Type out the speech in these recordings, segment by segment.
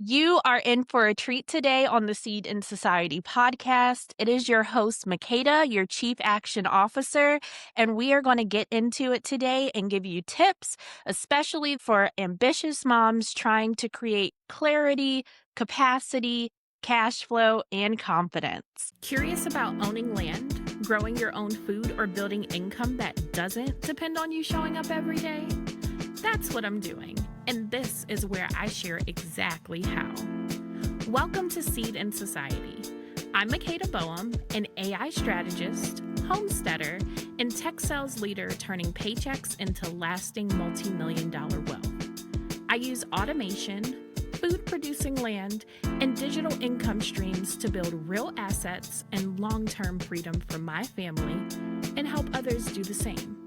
You are in for a treat today on the Seed in Society podcast. It is your host, Makeda, your Chief Action Officer, and we are going to get into it today and give you tips, especially for ambitious moms trying to create clarity, capacity, cash flow, and confidence. Curious about owning land, growing your own food, or building income that doesn't depend on you showing up every day? That's what I'm doing, and this is where I share exactly how. Welcome to Seed in Society. I'm Makeda Boehm, an AI strategist, homesteader, and tech sales leader turning paychecks into lasting multi-million-dollar wealth. I use automation, food-producing land, and digital income streams to build real assets and long-term freedom for my family and help others do the same.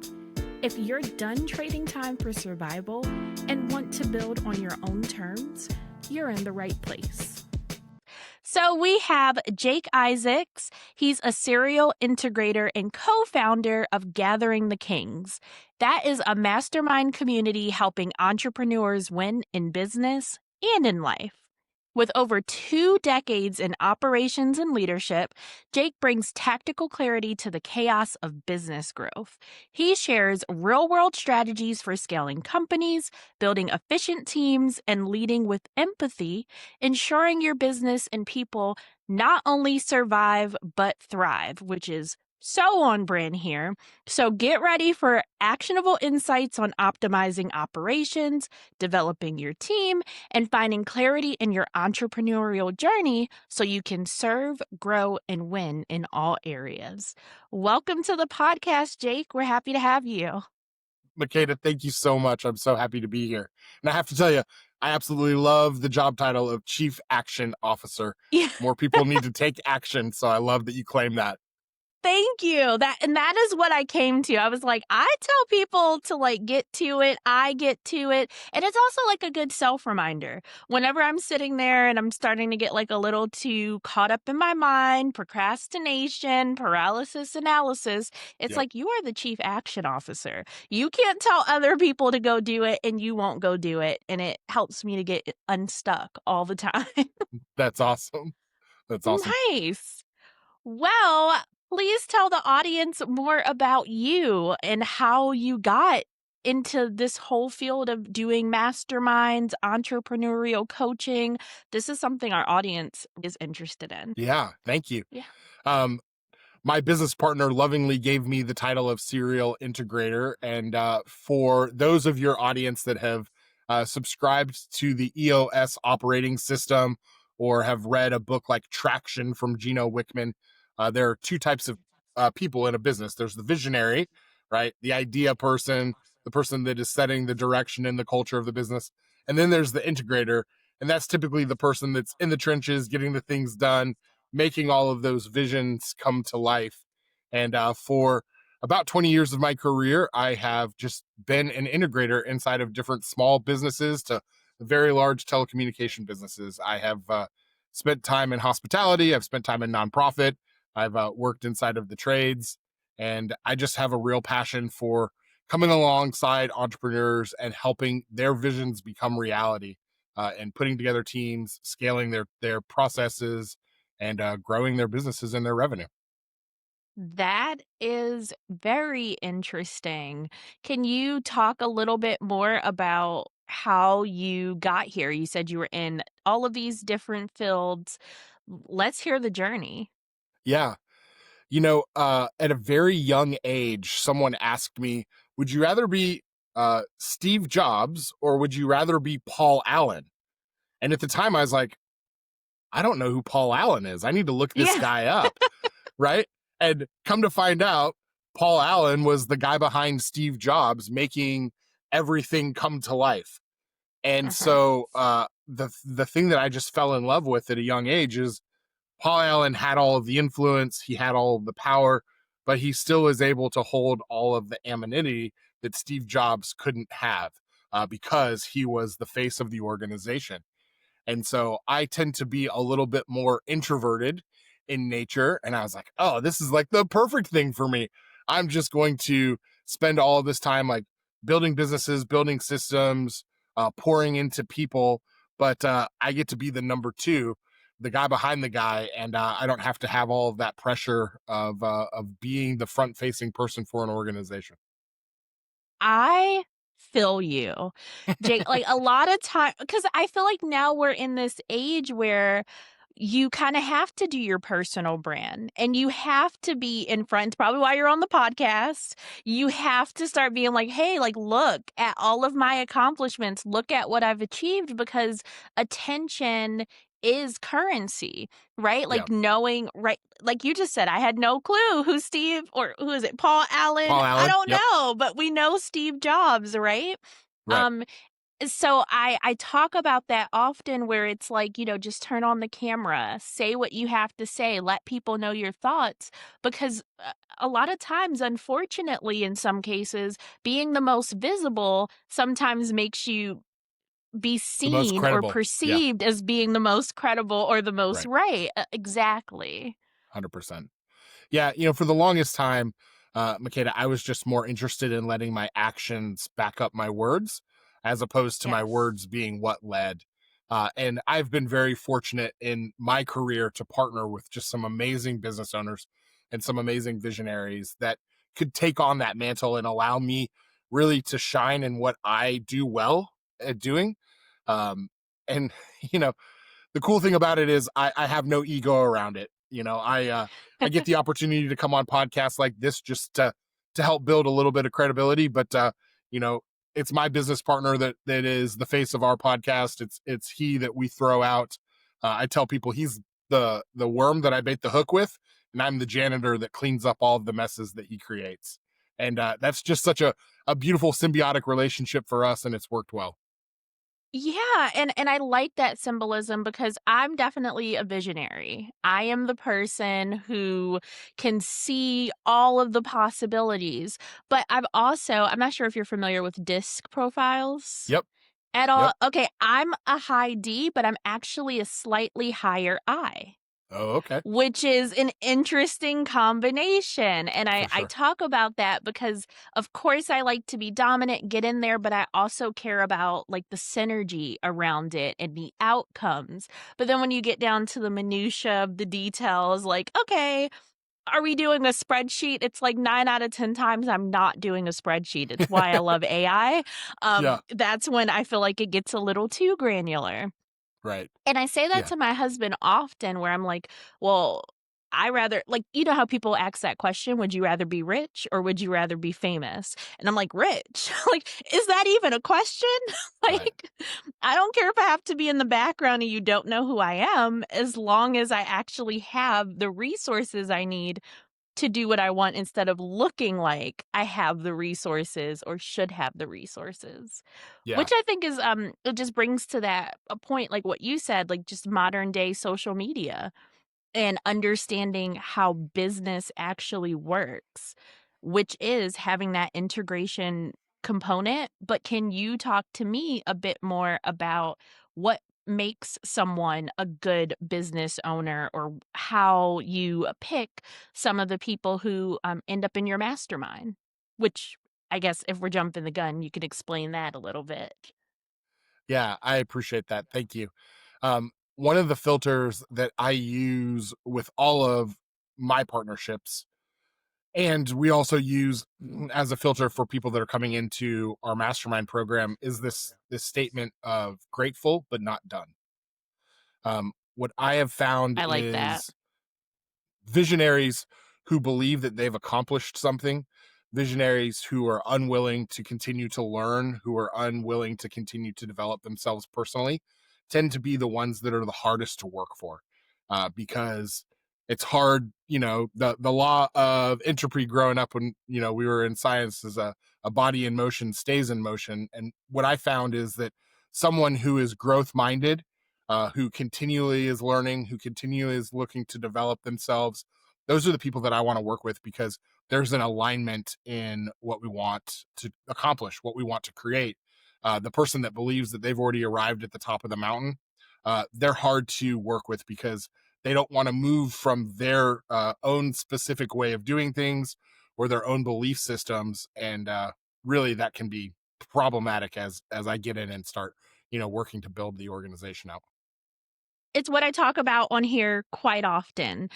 If you're done trading time for survival and want to build on your own terms, you're in the right place. So we have Jake Isaacs. He's a serial integrator and co-founder of Gathering the Kings. That is a mastermind community helping entrepreneurs win in business and in life. With over 2 decades in operations and leadership, Jake brings tactical clarity to the chaos of business growth. He shares real-world strategies for scaling companies, building efficient teams, and leading with empathy, ensuring your business and people not only survive but thrive, which is so on brand here. So get ready for actionable insights on optimizing operations, developing your team, and finding clarity in your entrepreneurial journey so you can serve, grow, and win in all areas. Welcome to the podcast, Jake. We're happy to have you. Makeda, thank you so much. I'm so happy to be here. And I have to tell you, I absolutely love the job title of Chief Action Officer. Yeah. More people need to take action, so I love that you claim that. Thank you. That is what I came to. I was like, I tell people to get to it. I get to it. And it's also a good self-reminder. Whenever I'm sitting there and I'm starting to get a little too caught up in my mind, procrastination, paralysis analysis, it's Yep. you are the chief action officer. You can't tell other people to go do it and you won't go do it. And it helps me to get unstuck all the time. That's awesome. That's awesome. Nice. Well, please tell the audience more about you and how you got into this whole field of doing masterminds, entrepreneurial coaching. This is something our audience is interested in. Yeah, thank you. Yeah. My business partner lovingly gave me the title of serial integrator. And for those of your audience that have subscribed to the EOS operating system or have read a book like Traction from Gino Wickman, there are two types of people in a business. There's the visionary, right? The idea person, the person that is setting the direction and the culture of the business. And then there's the integrator. And that's typically the person that's in the trenches, getting the things done, making all of those visions come to life. And for about 20 years of my career, I have just been an integrator inside of different small businesses to very large telecommunication businesses. I have spent time in hospitality. I've spent time in nonprofit. I've worked inside of the trades. And I just have a real passion for coming alongside entrepreneurs and helping their visions become reality, and putting together teams, scaling their processes, and growing their businesses and their revenue. That is very interesting. Can you talk a little bit more about how you got here? You said you were in all of these different fields. Let's hear the journey. Yeah. At a very young age, someone asked me, would you rather be Steve Jobs or would you rather be Paul Allen? And at the time, I was like, I don't know who Paul Allen is. I need to look this Yeah. guy up. Right. And come to find out, Paul Allen was the guy behind Steve Jobs making everything come to life. And Uh-huh. so the thing that I just fell in love with at a young age is Paul Allen had all of the influence, he had all of the power, but he still was able to hold all of the anonymity that Steve Jobs couldn't have, because he was the face of the organization. And so I tend to be a little bit more introverted in nature. And I was like, oh, this is the perfect thing for me. I'm just going to spend all of this time building businesses, building systems, pouring into people, but I get to be the number two, the guy behind the guy, and I don't have to have all of that pressure of being the front facing person for an organization. I feel you, Jake. Like a lot of time, because I feel like now we're in this age where you kind of have to do your personal brand and you have to be in front. It's probably why you're on the podcast. You have to start being like, hey, like, look at all of my accomplishments, look at what I've achieved, because attention is currency, right? Yeah, Like knowing, right? Like you just said, I had no clue who Steve, or who is it, Paul Allen? Paul I Allen. don't Yep. know, but we know Steve Jobs, right? Right. Um, so I talk about that often, where it's like, just turn on the camera, say what you have to say, let people know your thoughts, because a lot of times, unfortunately, in some cases, being the most visible sometimes makes you be The most seen or credible. Yeah. perceived as being the most credible or the most Right. right. Exactly. 100%. Yeah, for the longest time, Makeda, I was just more interested in letting my actions back up my words as opposed to my Yes. words being what led. And I've been very fortunate in my career to partner with just some amazing business owners and some amazing visionaries that could take on that mantle and allow me really to shine in what I do well at doing. And, you know, the cool thing about it is I have no ego around it. I get the opportunity to come on podcasts like this just to help build a little bit of credibility. But you know, it's my business partner that is the face of our podcast. It's he that we throw out. I tell people he's the worm that I bait the hook with, and I'm the janitor that cleans up all of the messes that he creates. And that's just such a beautiful symbiotic relationship for us, and it's worked well. Yeah, and I like that symbolism, because I'm definitely a visionary. I am the person who can see all of the possibilities, but I'm not sure if you're familiar with disc profiles Yep. at all. Yep. Okay, I'm a high D, but I'm actually a slightly higher I. Oh, okay. Which is an interesting combination, and I For I sure. talk about that because, of course, I like to be dominant, get in there, but I also care about, like, the synergy around it and the outcomes. But then when you get down to the minutia of the details, like, "Okay, are we doing a spreadsheet?" It's like 9 out of 10 times I'm not doing a spreadsheet. It's why I love AI. Yeah. That's when I feel like it gets a little too granular. Right. And I say that Yeah. to my husband often, where I'm like, "Well, I rather," like, you know how people ask that question, "Would you rather be rich or would you rather be famous?" And I'm like, "Rich." Like, is that even a question? Right. Like, I don't care if I have to be in the background and you don't know who I am, as long as I actually have the resources I need to do what I want, instead of looking like I have the resources or should have the resources. Yeah. Which I think is, it just brings to that a point, like what you said, like just modern day social media and understanding how business actually works, which is having that integration component. But can you talk to me a bit more about what makes someone a good business owner, or how you pick some of the people who end up in your mastermind? Which, I guess, if we're jumping the gun, you could explain that a little bit. Yeah, I appreciate that. Thank you. One of the filters that I use with all of my partnerships, and we also use as a filter for people that are coming into our mastermind program, is this statement of grateful but not done. What I have found I like that. is visionaries who believe that they've accomplished something, visionaries who are unwilling to continue to learn, who are unwilling to continue to develop themselves personally, tend to be the ones that are the hardest to work for, because it's hard. The law of entropy growing up when we were in science is a body in motion stays in motion. And what I found is that someone who is growth minded, who continually is learning, who continually is looking to develop themselves, those are the people that I want to work with, because there's an alignment in what we want to accomplish, what we want to create. The person that believes that they've already arrived at the top of the mountain, they're hard to work with because they don't want to move from their own specific way of doing things or their own belief systems. And really, that can be problematic as I get in and start, working to build the organization out. It's what I talk about on here quite often.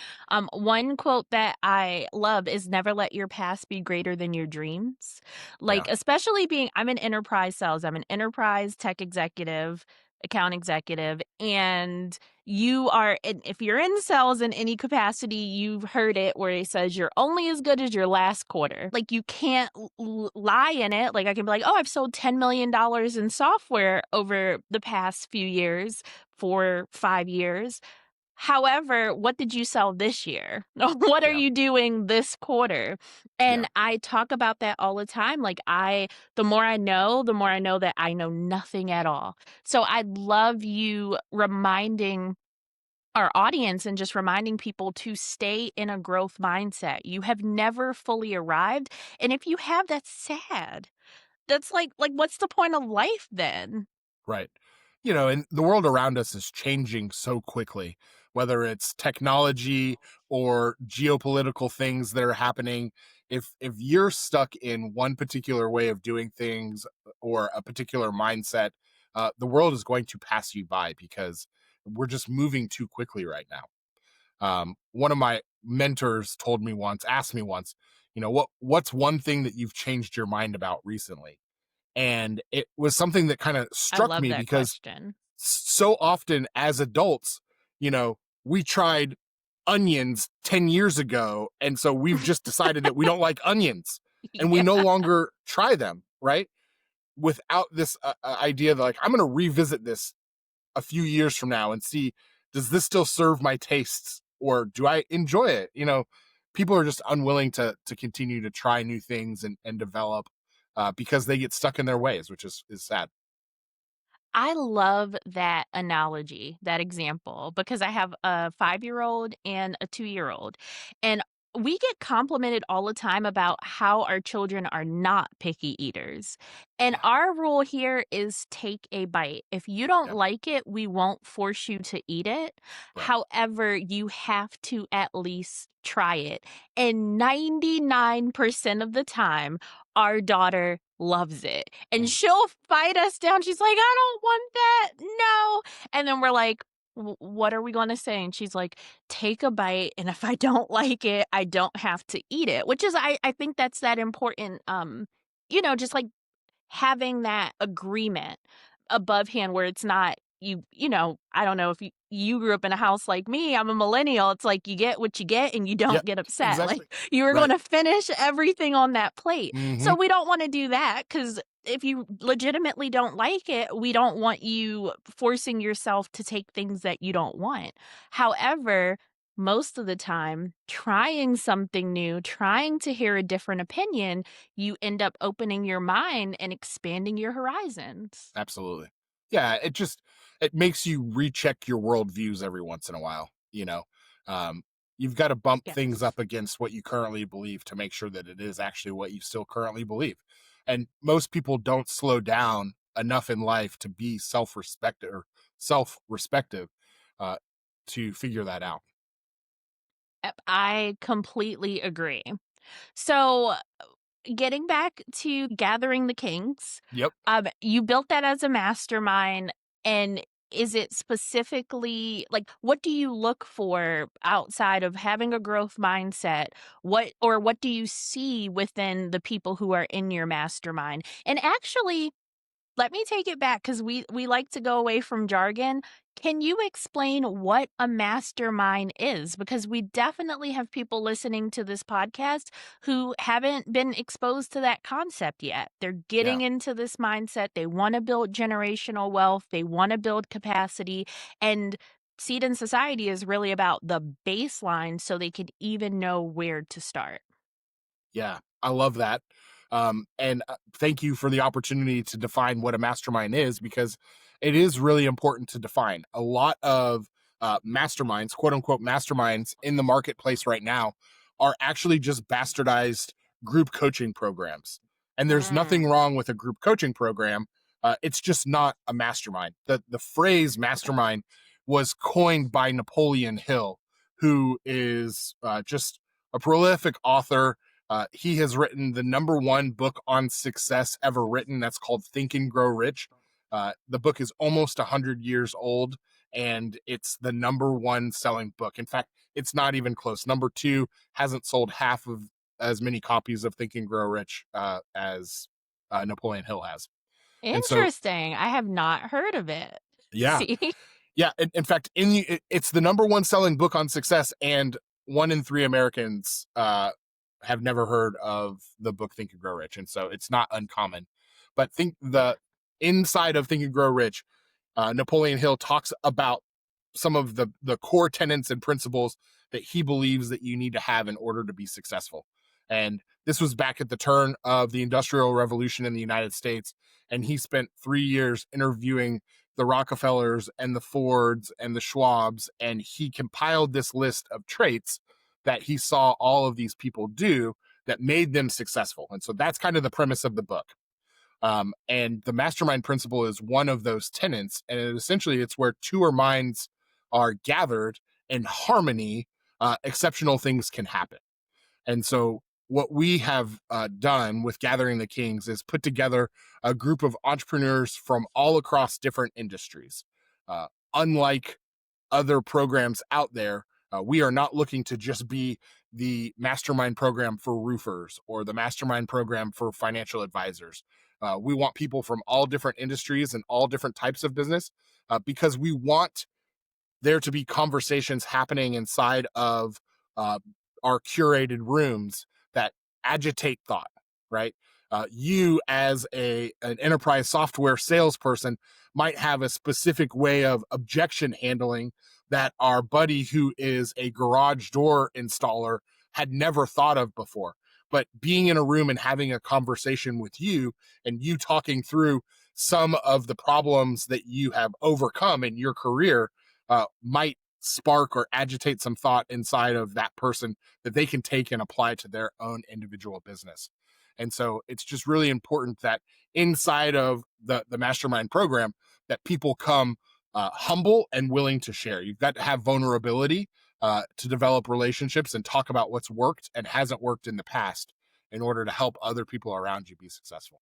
One quote that I love is never let your past be greater than your dreams. Yeah. Like, especially being, I'm in enterprise sales, I'm an enterprise tech executive, account executive, and if you're in sales in any capacity, you've heard it where it says you're only as good as your last quarter. Like, you can't lie in it. Like, I can be like, oh, I've sold $10 million in software over the past few years. 4, 5 years. However, what did you sell this year? What are Yeah. you doing this quarter? Yeah. And I talk about that all the time. Like, the more I know, the more I know that I know nothing at all. So I love you reminding our audience and just reminding people to stay in a growth mindset. You have never fully arrived. And if you have, that's sad. That's like what's the point of life then? Right. And the world around us is changing so quickly, whether it's technology or geopolitical things that are happening. If you're stuck in one particular way of doing things or a particular mindset, the world is going to pass you by because we're just moving too quickly right now. One of my mentors asked me once, what's one thing that you've changed your mind about recently? And it was something that kind of I struck love me that because question. so often as adults, we tried onions 10 years ago. And so we've just decided that we don't like onions and we Yeah. no longer try them, right? Without this idea that, like, I'm going to revisit this a few years from now and see, does this still serve my tastes or do I enjoy it? People are just unwilling to continue to try new things and develop because they get stuck in their ways, which is sad. I love that analogy, that example, because I have a 5-year-old and a 2-year-old. And we get complimented all the time about how our children are not picky eaters. And Yeah. our rule here is take a bite. If you don't Yeah. like it, we won't force you to eat it. Right. However, you have to at least try it. And 99% of the time, our daughter loves it. And Mm. she'll fight us down. She's like, "I don't want that. No." And then we're like, What are we going to say?" And she's like, "Take a bite. And if I don't like it, I don't have to eat it," which is, I think that's that important, just like having that agreement above hand where it's not I don't know if you grew up in a house like me. I'm a millennial. It's like you get what you get and you Yeah. don't get upset. Like, Exactly. you were going Right. to finish everything on that plate. So Hmm. we don't want to do that, because if you legitimately don't like it, we don't want you forcing yourself to take things that you don't want. However, most of the time, trying something new, trying to hear a different opinion, you end up opening your mind and expanding your horizons. Absolutely. Yeah. It makes you recheck your worldviews every once in a while. Um, you've got to bump things Yes. up against what you currently believe to make sure that it is actually what you still currently believe. And most people don't slow down enough in life to be self-respective uh, to figure that out. Yep, I completely agree. So, getting back to Gathering the Kings, Yep. you built that as a mastermind, and is it specifically like, what do you look for outside of having a growth mindset? What do you see within the people who are in your mastermind? And actually, let me take it back, because we like to go away from jargon. Can you explain what a mastermind is? Because we definitely have people listening to this podcast who haven't been exposed to that concept yet. They're Yeah. getting into this mindset. They want to build generational wealth, they want to build capacity. And Seed in Society is really about the baseline so they can even know where to start. Yeah, I love that. And thank you for the opportunity to define what a mastermind is, because it is really important to define. A lot of masterminds, quote unquote masterminds, in the marketplace right now are actually just bastardized group coaching programs. And there's nothing Mm. wrong with a group coaching program. It's just not a mastermind. The phrase mastermind was coined by Napoleon Hill, who is just a prolific author. He has written the number one book on success ever written. That's called Think and Grow Rich. The book is almost 100 years old, and it's the number one selling book. In fact, it's not even close. Number two hasn't sold half of as many copies of Think and Grow Rich as Napoleon Hill has. And so, Interesting. I have not heard of it. yeah, See? yeah. In fact, it's the number one selling book on success, and 1 in 3 Americans have never heard of the book Think and Grow Rich, and so it's not uncommon. But think the inside of Think and Grow Rich, Napoleon Hill talks about some of the core tenets and principles that he believes that you need to have in order to be successful. And this was back at the turn of the Industrial Revolution in the United States, and he spent 3 years interviewing the Rockefellers and the Fords and the Schwabs, and he compiled this list of traits that he saw all of these people do that made them successful. And so that's kind of the premise of the book. And the mastermind principle is one of those tenets. And essentially, it's where two or minds are gathered in harmony, exceptional things can happen. And so, what we have done with Gathering the Kings is put together a group of entrepreneurs from all across different industries. Unlike other programs out there, we are not looking to just be the mastermind program for roofers or the mastermind program for financial advisors. We want people from all different industries and all different types of business because we want there to be conversations happening inside of uh, our curated rooms that agitate thought, right? You as an enterprise software salesperson might have a specific way of objection handling that our buddy who is a garage door installer had never thought of before. But being in a room and having a conversation with you and you talking through some of the problems that you have overcome in your career might spark or agitate some thought inside of that person that they can take and apply to their own individual business. And so it's just really important that inside of the mastermind program that people come humble and willing to share. You've got to have vulnerability to develop relationships and talk about what's worked and hasn't worked in the past in order to help other people around you be successful.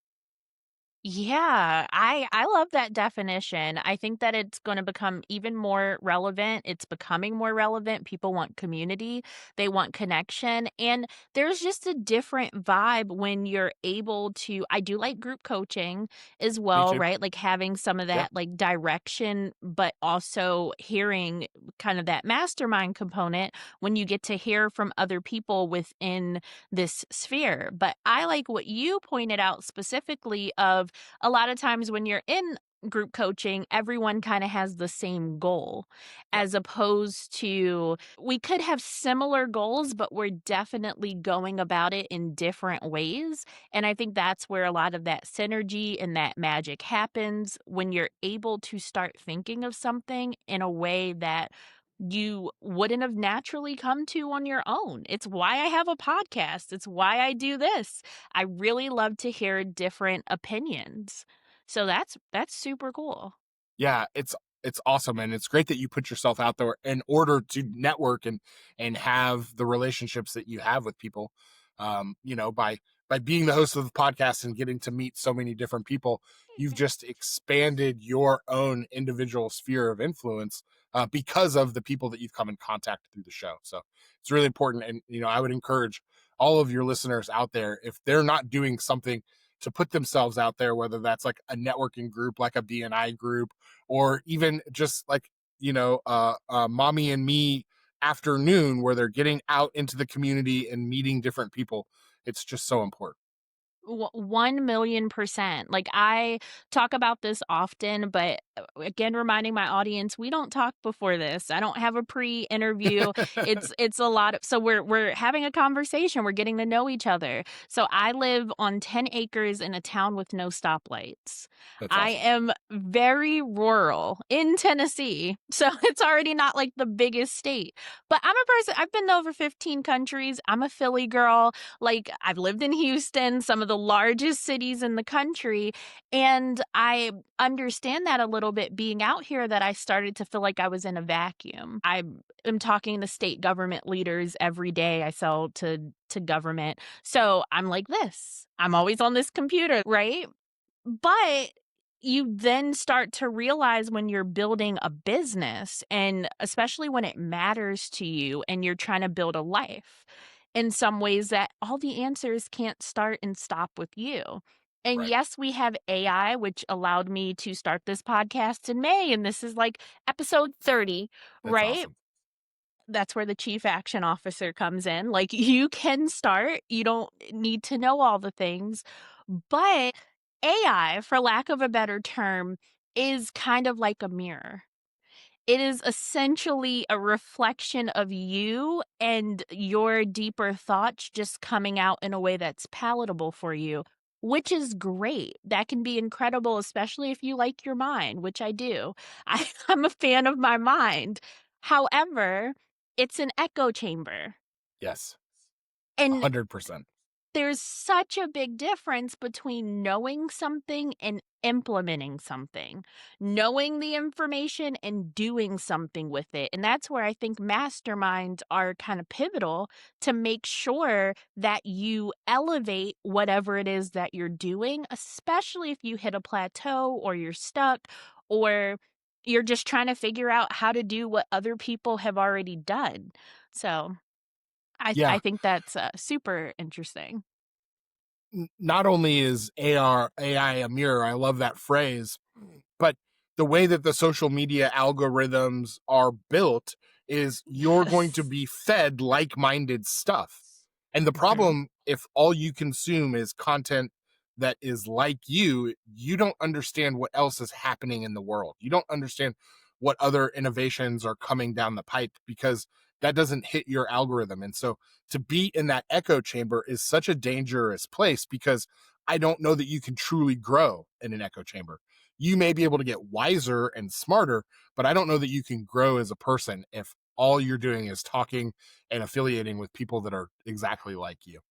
Yeah, I love that definition. I think that it's going to become even more relevant. It's becoming more relevant. People want community, they want connection, and there's just a different vibe when you're able to I do like group coaching as Me well, too. right? Like having some of Yeah. that like direction, but also hearing kind of that mastermind component when you get to hear from other people within this sphere. But I like what you pointed out specifically of a lot of times when you're in group coaching, everyone kind of has the same goal, Yep. as opposed to we could have similar goals, but we're definitely going about it in different ways. And I think that's where a lot of that synergy and that magic happens when you're able to start thinking of something in a way that you wouldn't have naturally come to on your own. It's why I have a podcast. It's why I do this. I really love to hear different opinions. So that's super cool. Yeah, it's awesome, and it's great that you put yourself out there in order to network and have the relationships that you have with people. By being the host of the podcast and getting to meet so many different people, you've just expanded your own individual sphere of influence because of the people that you've come in contact through the show. So it's really important, and I would encourage all of your listeners out there, if they're not doing something to put themselves out there, whether that's like a networking group, like a BNI group, or even just like mommy and me afternoon where they're getting out into the community and meeting different people. It's just so important. 1,000,000%. Like, I talk about this often, but, again, reminding my audience, we don't talk before this. I don't have a pre-interview. It's a lot of so we're having a conversation, we're getting to know each other. So, I live on 10 acres in a town with no stoplights. That's I awesome. am very rural in Tennessee, so it's already not, like, the biggest state. But I'm a person I've been to over 15 countries. I'm a Philly girl. Like, I've lived in Houston, some of the largest cities in the country, and I understand that a little bit being out here that I started to feel like I was in a vacuum. I am talking to state government leaders every day. I sell to government. So I'm like this. I'm always on this computer, right? But you then start to realize when you're building a business, and especially when it matters to you and you're trying to build a life, in some ways that all the answers can't start and stop with you. And Right. yes, we have AI, which allowed me to start this podcast in May, and this is like episode 30, That's right? awesome. That's where the chief action officer comes in. Like, you can start, you don't need to know all the things, but AI, for lack of a better term, is kind of like a mirror. It is essentially a reflection of you and your deeper thoughts just coming out in a way that's palatable for you, which is great. That can be incredible, especially if you like your mind, which I do. I'm a fan of my mind. However, it's an echo chamber. Yes. And 100%. there's such a big difference between knowing something and implementing something, knowing the information and doing something with it. And that's where I think masterminds are kind of pivotal to make sure that you elevate whatever it is that you're doing, especially if you hit a plateau or you're stuck or you're just trying to figure out how to do what other people have already done. So I Yeah. think that's super interesting. Not only is AI a mirror, I love that phrase, but the way that the social media algorithms are built is you're going to Yes. be fed like-minded stuff. And the Mhm. problem, if all you consume is content that is like you don't understand what else is happening in the world. You don't understand what other innovations are coming down the pipe because that doesn't hit your algorithm. And so to be in that echo chamber is such a dangerous place because I don't know that you can truly grow in an echo chamber. You may be able to get wiser and smarter, but I don't know that you can grow as a person if all you're doing is talking and affiliating with people that are exactly like you.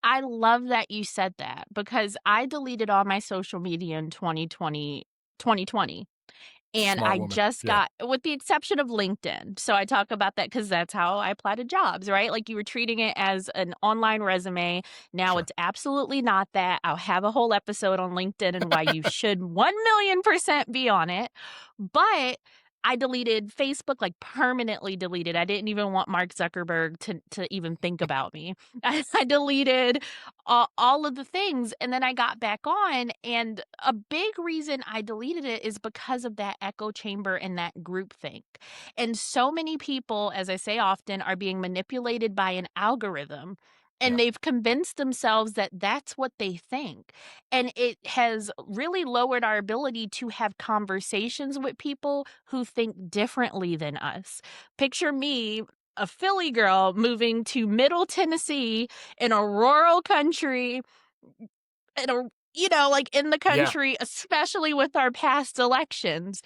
I love that you said that because I deleted all my social media in 2020. And Smart I woman. just Yeah, got, with the exception of LinkedIn. So I talk about that because that's how I apply to jobs, right? Like, you were treating it as an online resume. Now sure. it's absolutely not that. I'll have a whole episode on LinkedIn and why you should 1,000,000% be on it. But I deleted Facebook, like permanently deleted. I didn't even want Mark Zuckerberg to even think about me. I deleted all of the things, and then I got back on, and a big reason I deleted it is because of that echo chamber and that groupthink. And so many people, as I say often, are being manipulated by an algorithm, and Yeah, they've convinced themselves that that's what they think. And it has really lowered our ability to have conversations with people who think differently than us. Picture me, a Philly girl moving to Middle Tennessee in a rural country, in a, like, in the yeah, country, especially with our past elections.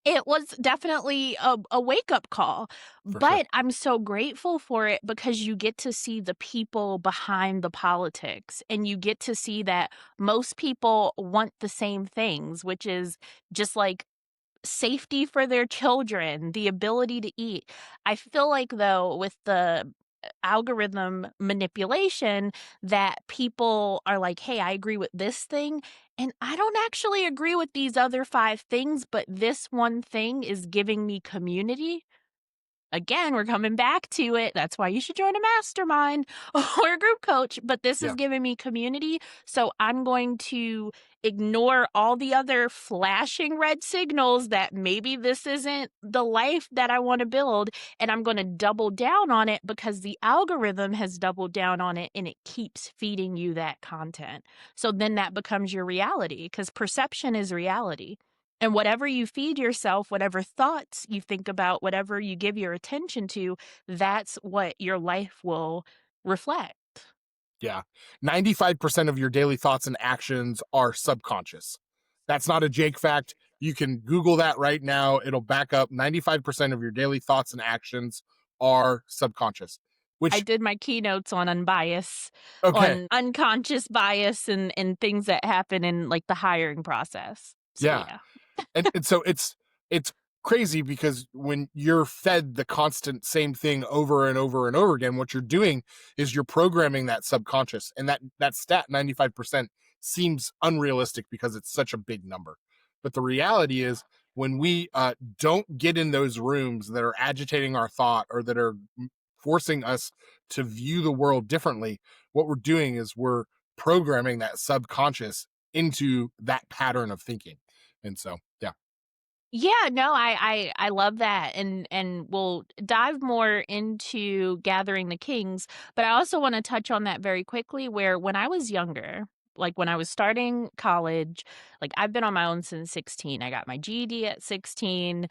It was definitely a wake-up call, for sure. but I'm so grateful for it because you get to see the people behind the politics, and you get to see that most people want the same things, which is just, like, safety for their children, the ability to eat. I feel like, though, with the algorithm manipulation, that people are like, "Hey, I agree with this thing, and I don't actually agree with these other 5 things, but this one thing is giving me community." Again, we're coming back to it. That's why you should join a mastermind or a group coach. But this is Yeah, giving me community. So I'm going to ignore all the other flashing red signals that maybe this isn't the life that I want to build. And I'm going to double down on it because the algorithm has doubled down on it and it keeps feeding you that content. So then that becomes your reality because perception is reality. And whatever you feed yourself, whatever thoughts you think about, whatever you give your attention to, that's what your life will reflect. yeah. 95% of your daily thoughts and actions are subconscious. That's not a Jake fact. You can Google that right now. It'll back up 95% of your daily thoughts and actions are subconscious, I which, did my keynotes on unbias, okay, on unconscious bias and things that happen in, like, the hiring process. So, yeah. yeah. And so it's crazy because when you're fed the constant same thing over and over and over again, what you're doing is you're programming that subconscious, and that stat 95% seems unrealistic because it's such a big number. But the reality is, when we don't get in those rooms that are agitating our thought or that are forcing us to view the world differently, what we're doing is we're programming that subconscious into that pattern of thinking. And so, yeah. Yeah, no, I love that, and we'll dive more into Gathering the Kings, but I also wanna touch on that very quickly where when I was younger, like, when I was starting college, like, I've been on my own since 16. I got my GED at 16,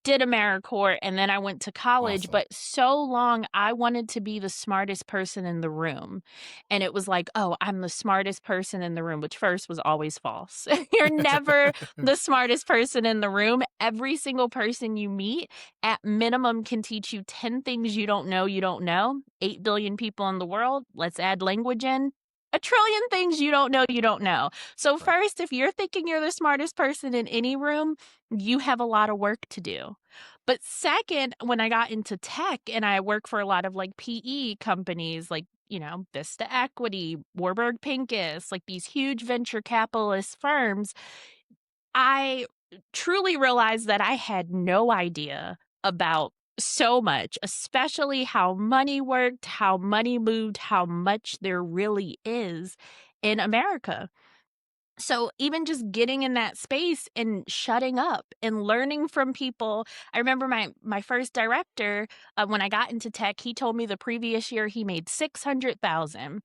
did AmeriCorps, and then I went to college, Awesome. but so long I wanted to be the smartest person in the room, and it was like, "Oh, I'm the smartest person in the room," which first was always false. You're never the smartest person in the room. Every single person you meet, at minimum, can teach you 10 things you don't know. 8 billion people in the world, let's add language in, a trillion things you don't know. So Right. first, if you're thinking you're the smartest person in any room, you have a lot of work to do. But second, when I got into tech and I work for a lot of like PE companies like, Vista Equity, Warburg Pincus, like these huge venture capitalist firms, I truly realized that I had no idea about so much, especially how money worked, how money moved, how much there really is in America. So even just getting in that space and shutting up and learning from people. I remember my first director, when I got into tech, he told me the previous year he made 600,000.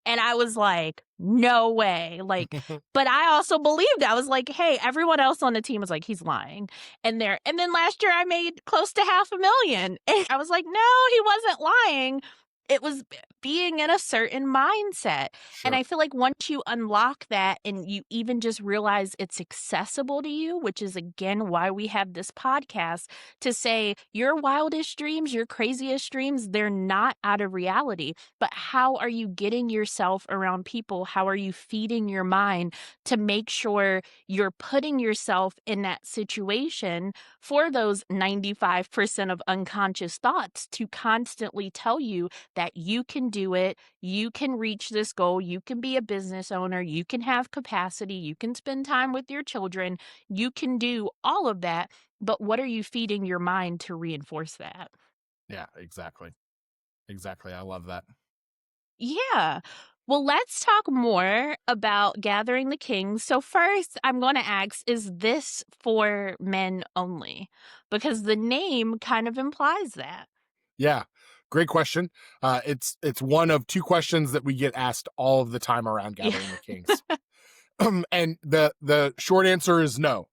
And I was like, "No way." Like, but I also believed. I was like, "Hey," everyone else on the team was like, "He's lying." And then last year I made close to 500,000. And I was like, "No, he wasn't lying." It was being in a certain mindset. And Sure. I feel like once you unlock that and you even just realize it's accessible to you, which is again why we have this podcast to say your wildest dreams, your craziest dreams, they're not out of reality. But how are you getting yourself around people? How are you feeding your mind to make sure you're putting yourself in that situation for those 95% of unconscious thoughts to constantly tell you that you can do it, you can reach this goal, you can be a business owner, you can have capacity, you can spend time with your children, you can do all of that. But what are you feeding your mind to reinforce that? Yeah, exactly. Exactly. I love that. Yeah. Well, let's talk more about Gathering the Kings. So, first, I'm going to ask, is this for men only? Because the name kind of implies that. Yeah. Great question. It's one of two questions that we get asked all of the time around Yeah. Gathering the Kings. And the short answer is no.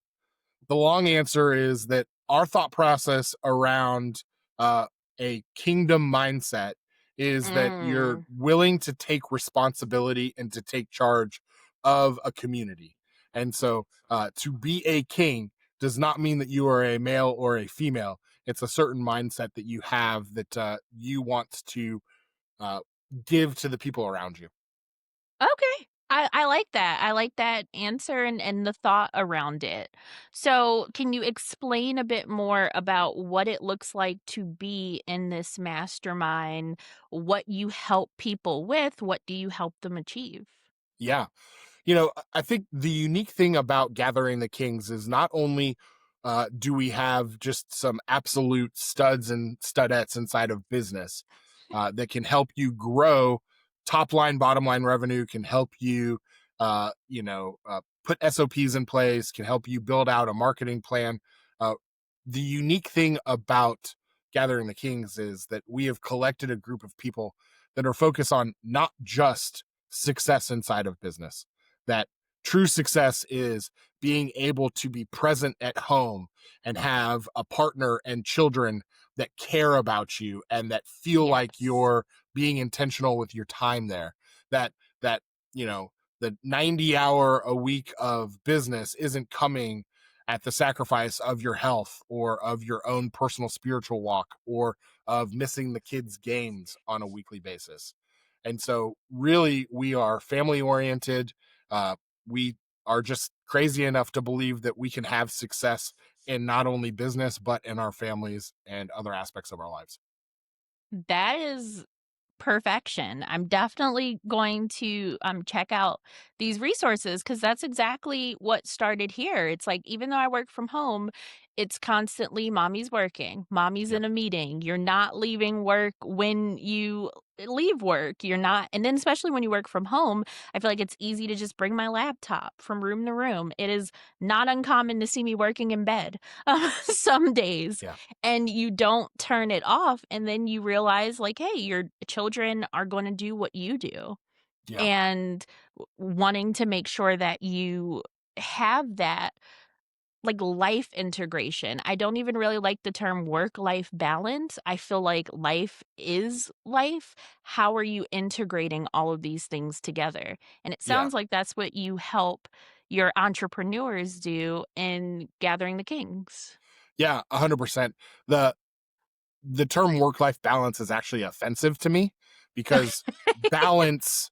The long answer is that our thought process around uh, a kingdom mindset is that you're Mm. willing to take responsibility and to take charge of a community. And so to be a king does not mean that you are a male or a female. It's a certain mindset that you have that you want to uh, give to the people around you. Okay. I like that. I like that answer and the thought around it. So, can you explain a bit more about what it looks like to be in this mastermind? What you help people with? What do you help them achieve? Yeah. I think the unique thing about Gathering the Kings is not only do we have just some absolute studs and studettes inside of business that can help you grow top line, bottom line revenue, can help you, put SOPs in place, can help you build out a marketing plan. Uh, the unique thing about Gathering the Kings is that we have collected a group of people that are focused on not just success inside of business, that true success is being able to be present at home and have a partner and children that care about you and that feel like Yes. you're being intentional with your time there. That you know the 90-hour a week of business isn't coming at the sacrifice of your health or of your own personal spiritual walk or of missing the kids games on a weekly basis. And so really we are family oriented. We are just crazy enough to believe that we can have success in not only business but in our families and other aspects of our lives. That is perfection. I'm definitely going to check out these resources because that's exactly what started here. It's like even though I work from home, it's constantly mommy's working, mommy's Yep. in a meeting. You're not leaving work when you leave work. You're not, and then especially when you work from home, I feel like it's easy to just bring my laptop from room to room. It is not uncommon to see me working in bed some days Yeah. and you don't turn it off and then you realize like hey your children are going to do what you do Yeah. and wanting to make sure that you have that like life integration. I don't even really like the term work life balance. I feel like life is life. How are you integrating all of these things together? And it Yeah. sounds like that's what you help your entrepreneurs do in gathering the kings. Yeah. 100%. The term work life balance is actually offensive to me because balance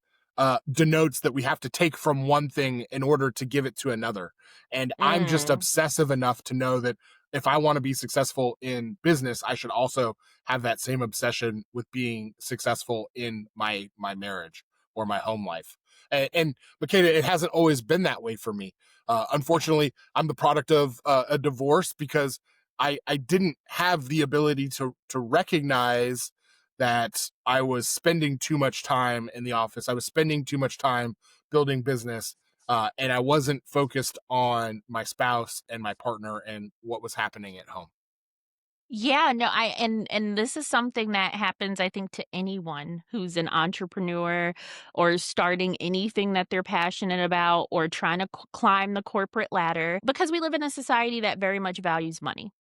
denotes that we have to take from one thing in order to give it to another. And I'm just Mm. obsessive enough to know that if I want to be successful in business, I should also have that same obsession with being successful in my marriage or my home life. And Makeda, it hasn't always been that way for me. Unfortunately, I'm the product of a divorce because I didn't have the ability to recognize that I was spending too much time in the office. I was spending too much time building business, and I wasn't focused on my spouse and my partner and what was happening at home. Yeah, no, and this is something that happens, I think, to anyone who's an entrepreneur or starting anything that they're passionate about or trying to climb the corporate ladder because we live in a society that very much values money.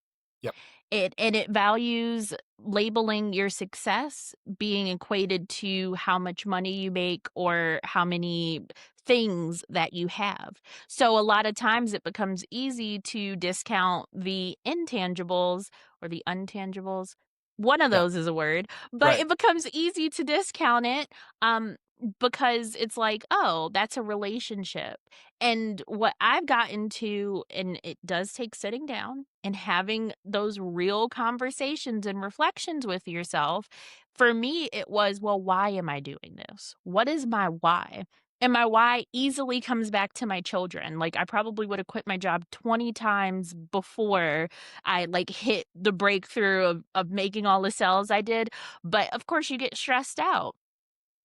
Yep. It values labeling your success being equated to how much money you make or how many things that you have. So a lot of times it becomes easy to discount the intangibles or the untangibles. One of Yeah. those is a word, but Right. it becomes easy to discount it because it's like, oh, that's a relationship. And what I've gotten to, and it does take sitting down and having those real conversations and reflections with yourself. For me, it was, well, why am I doing this? What is my why? And my why easily comes back to my children. Like I probably would have quit my job 20 times before I like hit the breakthrough of making all the sales I did. But of course you get stressed out.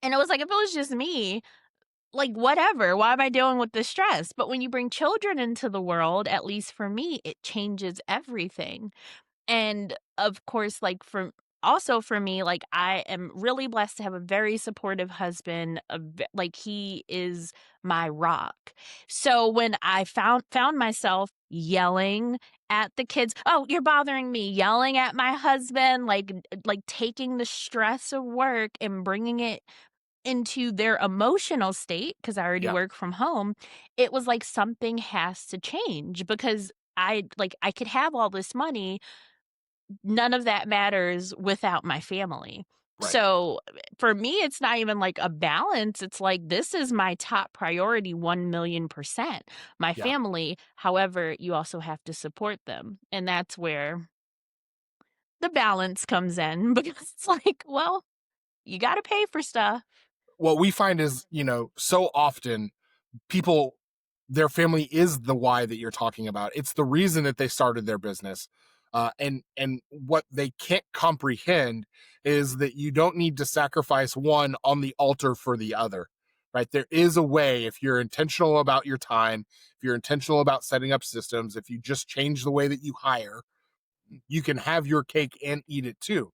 And it was like, if it was just me, like, whatever, why am I dealing with the stress? But when you bring children into the world, at least for me, it changes everything. And of course, like also for me, like I am really blessed to have a very supportive husband. Like he is my rock. So when I found myself yelling at the kids, "Oh, you're bothering me," yelling at my husband, like taking the stress of work and bringing it into their emotional state because I already Yeah. work from home, it was like something has to change because I could have all this money, none of that matters without my family. Right. So for me, it's not even like a balance. It's like this is my top priority 1,000,000%. My Yeah. family, however, you also have to support them. And that's where the balance comes in because it's like, well, you got to pay for stuff. What we find is, so often people, their family is the why that you're talking about. It's the reason that they started their business. And what they can't comprehend is that you don't need to sacrifice one on the altar for the other. Right? There is a way, if you're intentional about your time, if you're intentional about setting up systems, if you just change the way that you hire, you can have your cake and eat it too,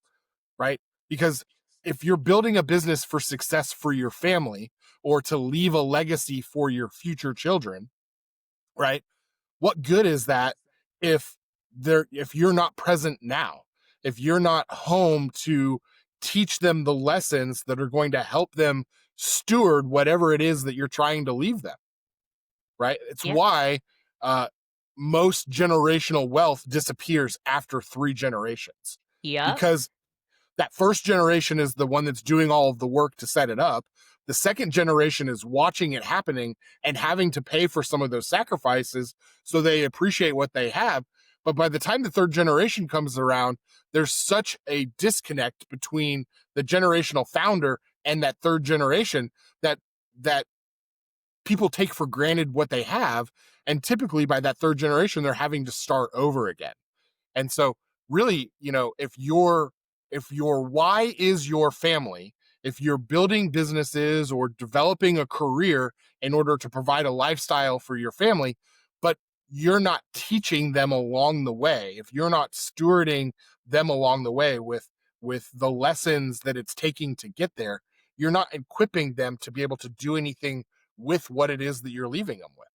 right? Because if you're building a business for success for your family or to leave a legacy for your future children, right? What good is that if if you're not present now? If you're not home to teach them the lessons that are going to help them steward whatever it is that you're trying to leave them, right? It's Yep. why uh most generational wealth disappears after 3 generations, Yep. because that first generation is the one that's doing all of the work to set it up. The second generation is watching it happening and having to pay for some of those sacrifices so they appreciate what they have. But by the time the third generation comes around, there's such a disconnect between the generational founder and that third generation that that people take for granted what they have, and typically by that third generation they're having to start over again. And so really, if your why is your family, if you're building businesses or developing a career in order to provide a lifestyle for your family, but you're not teaching them along the way, if you're not stewarding them along the way with the lessons that it's taking to get there, you're not equipping them to be able to do anything with what it is that you're leaving them with.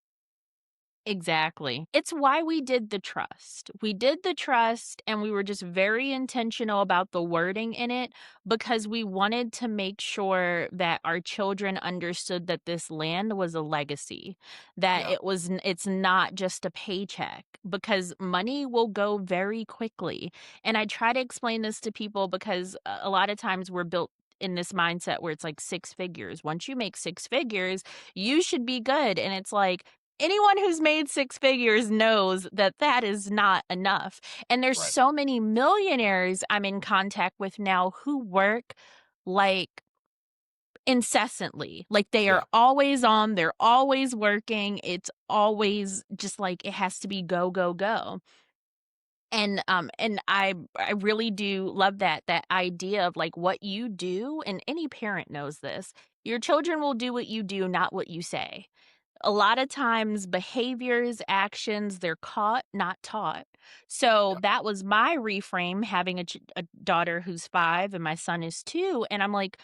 Exactly. It's why we did the trust. We did the trust and we were just very intentional about the wording in it because we wanted to make sure that our children understood that this land was a legacy, that Yeah. it's not just a paycheck because money will go very quickly. And I try to explain this to people because a lot of times we're built in this mindset where it's like six figures. Once you make six figures, you should be good. And it's like, anyone who's made six figures knows that that is not enough. And there's Right. so many millionaires I'm in contact with now who work like incessantly. Like they Yeah. are always on, they're always working. It's always just like it has to be go, go, go. And I really do love that idea of like what you do, and any parent knows this. Your children will do what you do, not what you say. A lot of times behaviors, actions, they're caught, not taught. So Yeah. that was my reframe having a daughter who's 5 and my son is 2, and I'm like,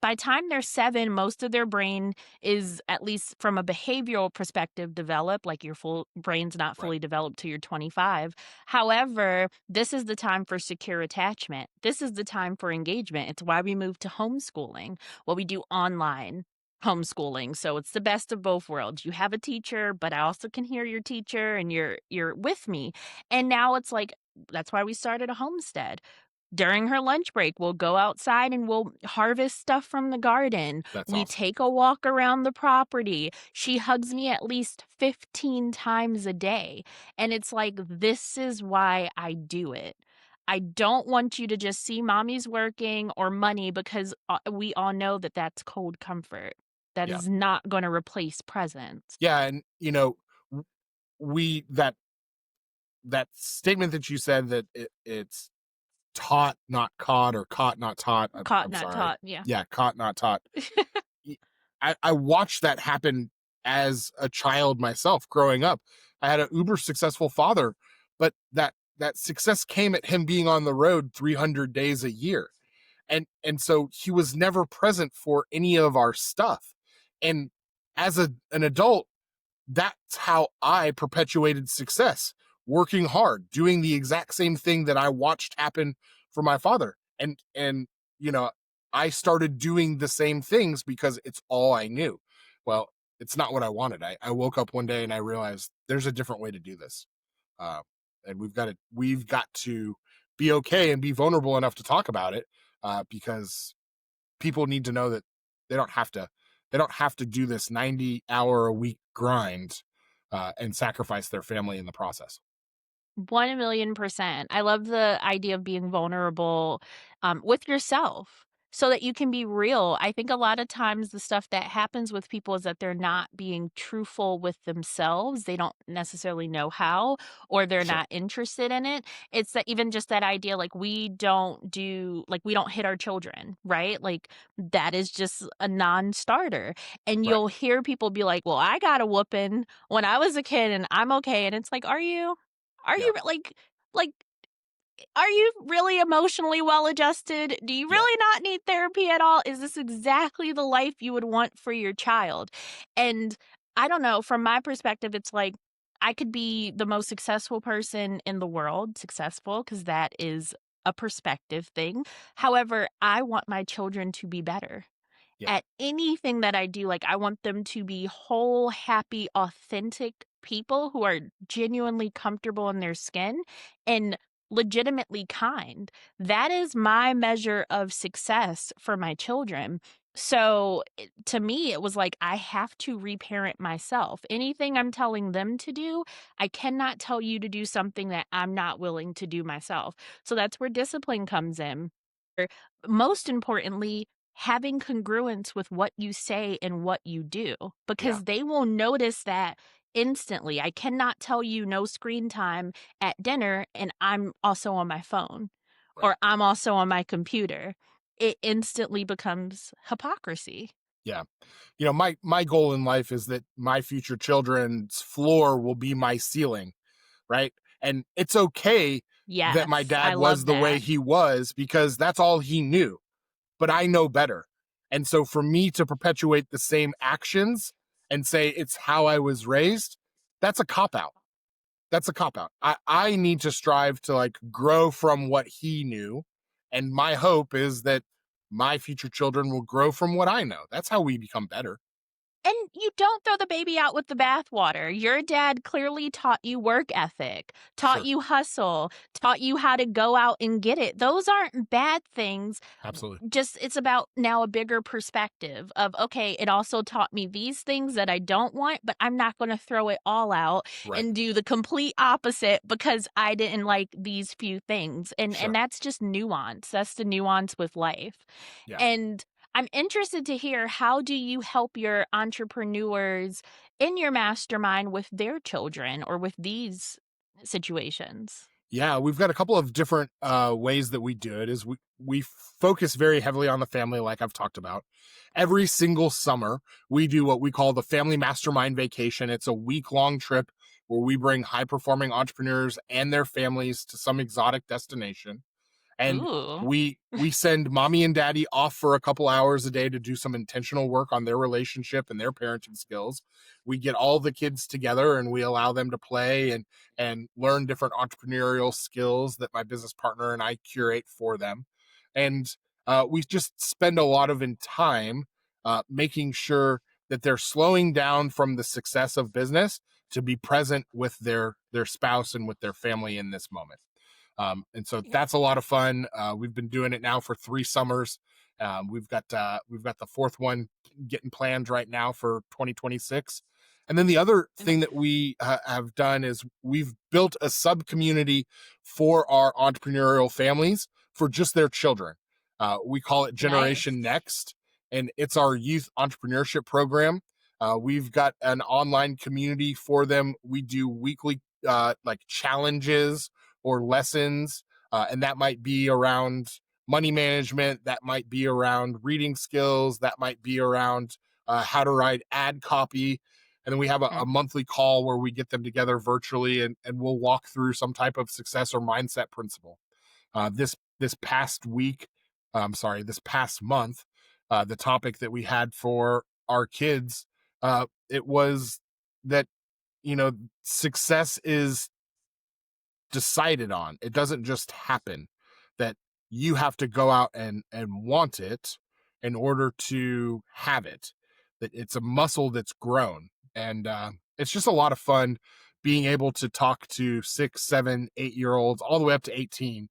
by the time they're 7, most of their brain is, at least from a behavioral perspective, developed. Like your full brain's not Right. fully developed till you're 25. However, this is the time for secure attachment. This is the time for engagement. It's why we moved to homeschooling. Well, we do online homeschooling. So it's the best of both worlds. You have a teacher, but I also can hear your teacher and you're with me. And now it's like that's why we started a homestead. During her lunch break, we'll go outside and we'll harvest stuff from the garden. That's We awesome. take a walk around the property. She hugs me at least 15 times a day. And it's like, this is why I do it. I don't want you to just see mommy's working or money because we all know that that's cold comfort. That Yeah. is not going to replace presence. Yeah, and w- we that statement that you said that it's taught not caught, or caught not taught. Caught, I'm not sorry. taught. Yeah. Yeah, caught not taught. Y- I watched that happen as a child myself growing up. I had an uber successful father, but that success came at him being on the road 300 days a year. And so he was never present for any of our stuff. And as an adult, that's how I perpetuated success, working hard, doing the exact same thing that I watched happen for my father. And you know, I started doing the same things because it's all I knew. Well, it's not what I wanted. I woke up one day and I realized there's a different way to do this. Uh, and we've got to be okay and be vulnerable enough to talk about it, because people need to know that they don't have to they don't have to do this 90-hour a week grind, and sacrifice their family in the process. 1,000,000%. I love the idea of being vulnerable, with yourself so that you can be real. I think a lot of times the stuff that happens with people is that they're not being truthful with themselves. They don't necessarily know how, or they're Sure. not interested in it. It's that even just that idea, like we don't hit our children, right? Like that is just a non-starter. And Right. you'll hear people be like, well, I got a whooping when I was a kid and I'm okay. And it's like, are you? Are Yeah. you like, are you really emotionally well adjusted? Do you Yeah. really not need therapy at all? Is this exactly the life you would want for your child? And I don't know, from my perspective, it's like I could be the most successful person in the world, successful, because that is a perspective thing. However, I want my children to be better Yeah. at anything that I do. Like, I want them to be whole, happy, authentic people who are genuinely comfortable in their skin and legitimately kind. That is my measure of success for my children. So, to me, it was like, I have to reparent myself. Anything I'm telling them to do, I cannot tell you to do something that I'm not willing to do myself. So that's where discipline comes in. Most importantly, having congruence with what you say and what you do, Yeah, because they will notice that instantly. I cannot tell you no screen time at dinner and I'm also on my phone right. or I'm also on my computer. It instantly becomes hypocrisy. Yeah. My goal in life is that my future children's floor will be my ceiling, right? And it's okay that my Yes, I dad was love the way that. he was because that's all he knew. But I know better. And so for me to perpetuate the same actions and say it's how I was raised, that's a cop out. That's a cop out. I need to strive to like grow from what he knew. And my hope is that my future children will grow from what I know. That's how we become better. And you don't throw the baby out with the bathwater. Your dad clearly taught you work ethic, taught Sure. you hustle, taught you how to go out and get it. Those aren't bad things. Absolutely. Just it's about now a bigger perspective of, okay, it also taught me these things that I don't want, but I'm not going to throw it all out Right. and do the complete opposite because I didn't like these few things. And Sure. that's just nuance. That's the nuance with life. Yeah. And I'm interested to hear, how do you help your entrepreneurs in your mastermind with their children or with these situations? Yeah, we've got a couple of different ways that we do it. Is we focus very heavily on the family, like I've talked about. Every single summer, we do what we call the Family Mastermind Vacation. It's a week-long trip where we bring high-performing entrepreneurs and their families to some exotic destination, and Ooh. we send mommy and daddy off for a couple hours a day to do some intentional work on their relationship and their parenting skills. We get all the kids together and we allow them to play and learn different entrepreneurial skills that my business partner and I curate for them. And we just spend a lot of time making sure that they're slowing down from the success of business to be present with their spouse and with their family in this moment. And so that's a lot of fun. We've been doing it now for 3 summers. We've got the fourth one getting planned right now for 2026. And then the other thing that we have done is we've built a sub community for our entrepreneurial families for just their children. We call it Nice. Generation Next, and it's our youth entrepreneurship program. We've got an online community for them. We do weekly like challenges or lessons, and that might be around money management, that might be around reading skills, that might be around how to write ad copy. And then we have a Mm, monthly call where we get them together virtually and we'll walk through some type of success or mindset principle. This past week, this past month, the topic that we had for our kids, it was that success is decided on. It doesn't just happen. That you have to go out and want it in order to have it. That it's a muscle that's grown, and it's just a lot of fun being able to talk to 6, 7, 8 year olds all the way up to 18.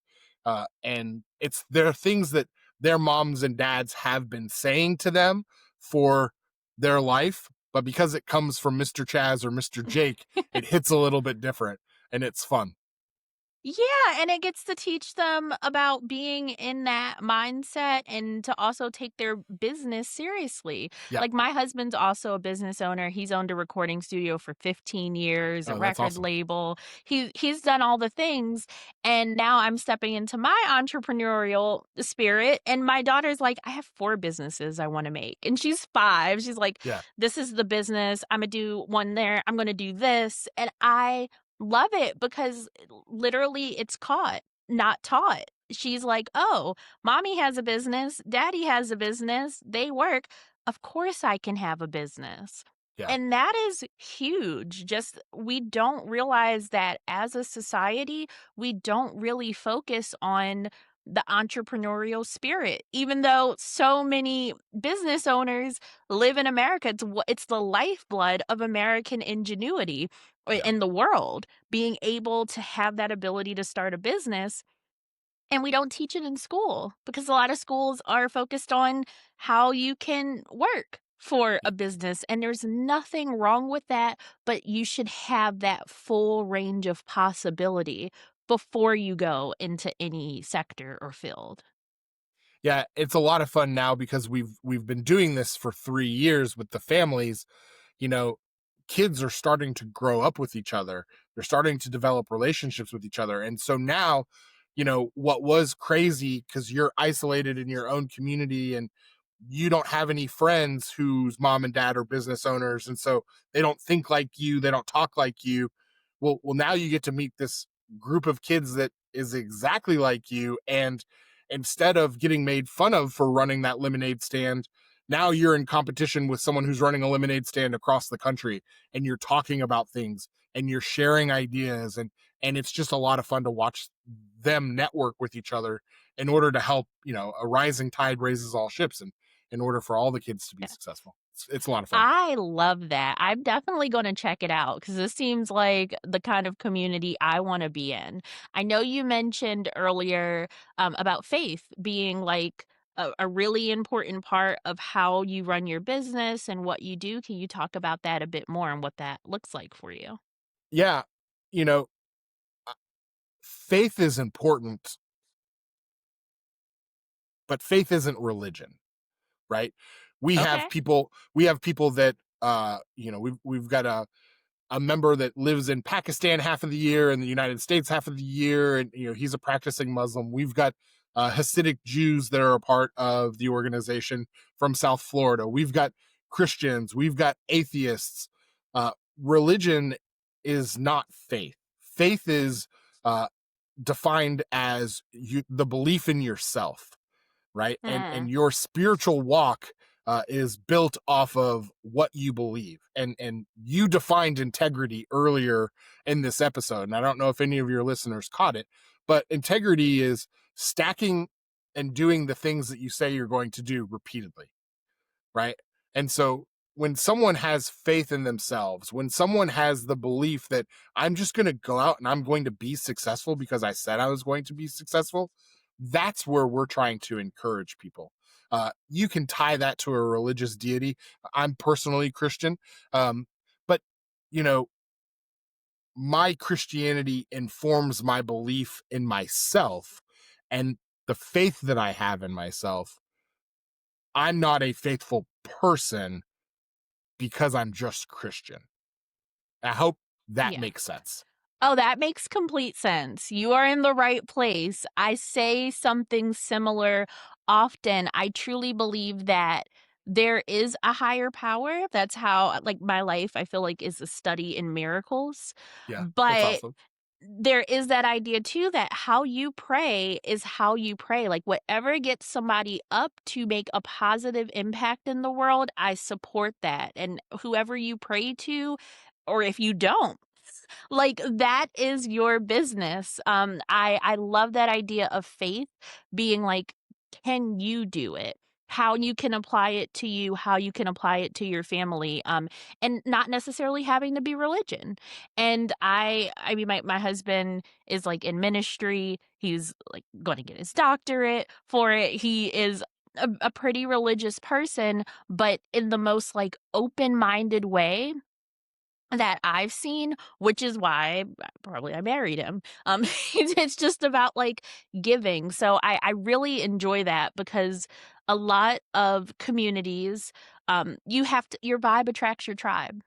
And there are things that their moms and dads have been saying to them for their life, but because it comes from Mr. Chaz or Mr. Jake, it hits a little bit different, and it's fun. yeah, and it gets to teach them about being in that mindset and to also take their business seriously. Yeah. Like, my husband's also a business owner. He's owned a recording studio for 15 years, a Oh, that's record awesome. label. He's done all the things, and now I'm stepping into my entrepreneurial spirit, and my daughter's like, "I have 4 businesses I wanna make," and she's 5. She's like, Yeah. "This is the business. Imma do one there. I'm gonna do this," and I love it because literally it's caught, not taught. She's like, "Oh, mommy has a business, daddy has a business, they work. Of course I can have a business." Yeah. And that is huge. Just we don't realize that as a society, we don't really focus on the entrepreneurial spirit, even though so many business owners live in America. It's the lifeblood of American ingenuity Yeah. in the world, being able to have that ability to start a business. And we don't teach it in school because a lot of schools are focused on how you can work for a business, and there's nothing wrong with that, but you should have that full range of possibility before you go into any sector or field. Yeah, it's a lot of fun now because we've been doing this for 3 years with the families. You know, kids are starting to grow up with each other. They're starting to develop relationships with each other. And so now, what was crazy because you're isolated in your own community and you don't have any friends whose mom and dad are business owners. And so they don't think like you, they don't talk like you. Well, now you get to meet this group of kids that is exactly like you. And instead of getting made fun of for running that lemonade stand, now you're in competition with someone who's running a lemonade stand across the country, and you're talking about things and you're sharing ideas, and it's just a lot of fun to watch them network with each other in order to help. A rising tide raises all ships, and in order for all the kids to be successful, it's a lot of fun. I love that. I'm definitely gonna check it out because this seems like the kind of community I wanna be in. I know you mentioned earlier, about faith being, like, a really important part of how you run your business and what you do. Can you talk about that a bit more and what that looks like for you? Yeah, you know faith is important, but faith isn't religion, right? Okay. We have people that we've got a member that lives in Pakistan half of the year and the United States half of the year, and he's a practicing Muslim. We've got Hasidic Jews that are a part of the organization from South Florida. We've got Christians. We've got atheists. Uh, Religion is not faith. Faith is uh, defined as the belief in yourself, right? And Mm. your spiritual walk is built off of what you believe. And you defined integrity earlier in this episode, and I don't know if any of your listeners caught it, but integrity is stacking and doing the things that you say you're going to do repeatedly, right? And so when someone has faith in themselves, when someone has the belief that I'm just going to go out and I'm going to be successful because I said I was going to be successful, that's where we're trying to encourage people. You can tie that to a religious deity. I'm personally Christian, but you know, my Christianity informs my belief in myself and the faith that I have in myself. I'm not a faithful person because I'm just Christian. I hope that Yeah. makes sense. Oh, that makes complete sense. You are in the right place. I say something similar often. I truly believe that there is a higher power. That's how, like, my life, I feel like, is a study in miracles. Yeah, that's But awesome. there is that idea too that how you pray is how you pray. Like, whatever gets somebody up to make a positive impact in the world, I support that. And whoever you pray to, or if you don't, like, that is your business. I love that idea of faith being like, can you do it? How you can apply it to you, how you can apply it to your family, and not necessarily having to be religion. And I mean, my husband is, like, in ministry. He's, like, gonna get his doctorate for it. He is a pretty religious person, but in the most, like, open-minded way that I've seen, which is why probably I married him. It's just about, like, giving. So I really enjoy that because a lot of communities, you have to your vibe attracts your tribe.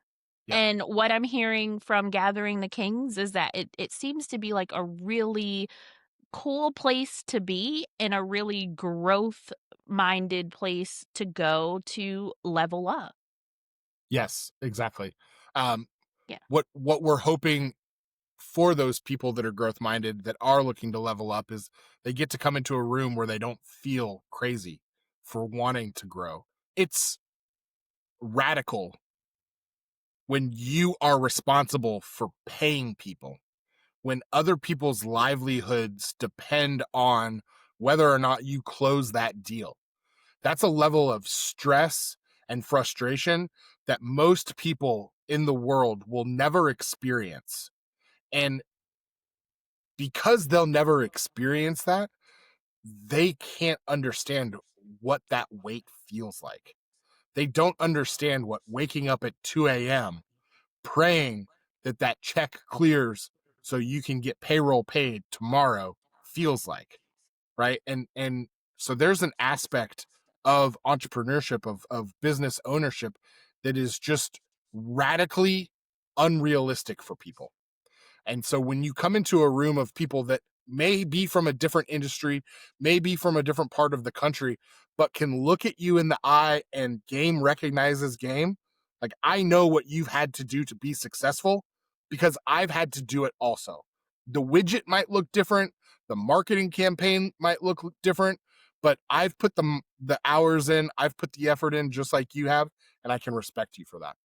Yeah. And what I'm hearing from Gathering the Kings is that it seems to be, like, a really cool place to be and a really growth-minded place to go to level up. Yes, exactly. Um, Yeah. what we're hoping for those people that are growth minded that are looking to level up is they get to come into a room where they don't feel crazy for wanting to grow. It's radical when you are responsible for paying people, when other people's livelihoods depend on whether or not you close that deal. That's a level of stress and frustration that most people in the world will never experience. And because they'll never experience that, they can't understand what that wait feels like. They don't understand what waking up at 2 a.m., praying that that check clears so you can get payroll paid tomorrow feels like, right? And so there's an aspect of entrepreneurship, of business ownership, that is just radically unrealistic for people. And so when you come into a room of people that may be from a different industry, may be from a different part of the country, but can look at you in the eye and game recognizes game, like I know what you've had to do to be successful because I've had to do it also. The widget might look different, the marketing campaign might look different, but I've put the hours in, I've put the effort in just like you have, and I can respect you for that.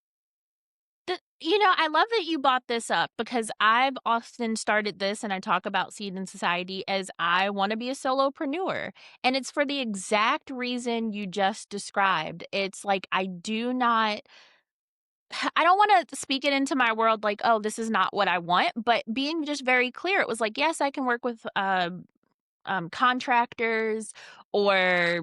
I love that you brought this up because I've often started this and I talk about Seed in Society as I want to be a solopreneur. And it's for the exact reason you just described. It's like I don't want to speak it into my world like, oh, this is not what I want. But being just very clear, it was like, yes, I can work with contractors or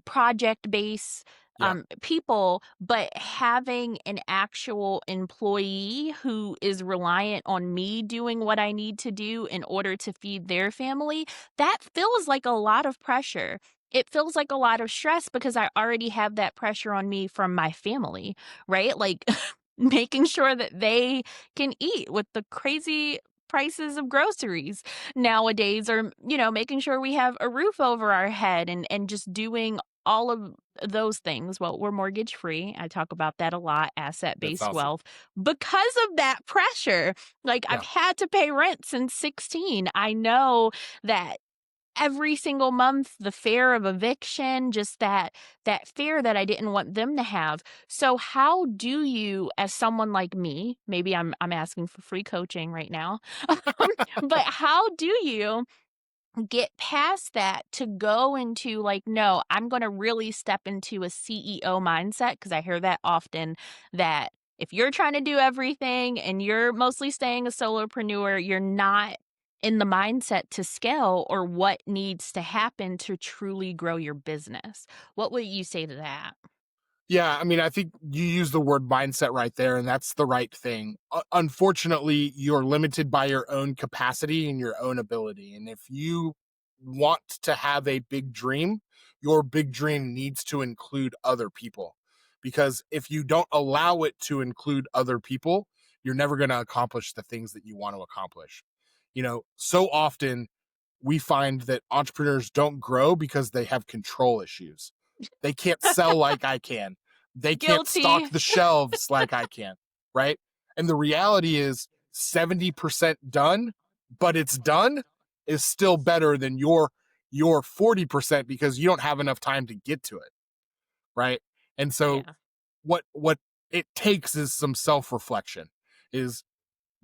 project based Yeah, people, but having an actual employee who is reliant on me doing what I need to do in order to feed their family, that feels like a lot of pressure. It feels like a lot of stress because I already have that pressure on me from my family, right? Like making sure that they can eat with the crazy prices of groceries nowadays, or making sure we have a roof over our head, and just doing all of those things. Well, we're mortgage free. I talk about that a lot, asset that's based awesome. wealth, because of that pressure. Like, I've Yeah, had to pay rent since 16. I know that every single month, the fear of eviction, just that fear that I didn't want them to have. So how do you, as someone like me, maybe I'm asking for free coaching right now, but how do you get past that to go into like, no, I'm going to really step into a CEO mindset? Because I hear that often, that if you're trying to do everything and you're mostly staying a solopreneur, you're not in the mindset to scale or what needs to happen to truly grow your business. What would you say to that? yeah, I mean, I think you use the word mindset right there, and that's the right thing. Unfortunately, you're limited by your own capacity and your own ability. And if you want to have a big dream, your big dream needs to include other people. Because if you don't allow it to include other people, you're never going to accomplish the things that you want to accomplish. So often we find that entrepreneurs don't grow because they have control issues. They can't sell like I can. They can't Guilty. stock the shelves like I can, right? And the reality is 70% done, but it's done is still better than your 40% because you don't have enough time to get to it, right? And so Yeah. what it takes is some self-reflection. Is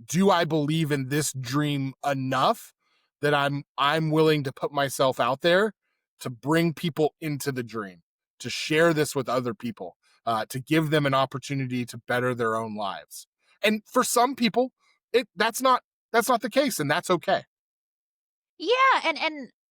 do I believe in this dream enough that I'm willing to put myself out there to bring people into the dream, to share this with other people, to give them an opportunity to better their own lives. And for some people, that's not the case, and that's okay. Yeah,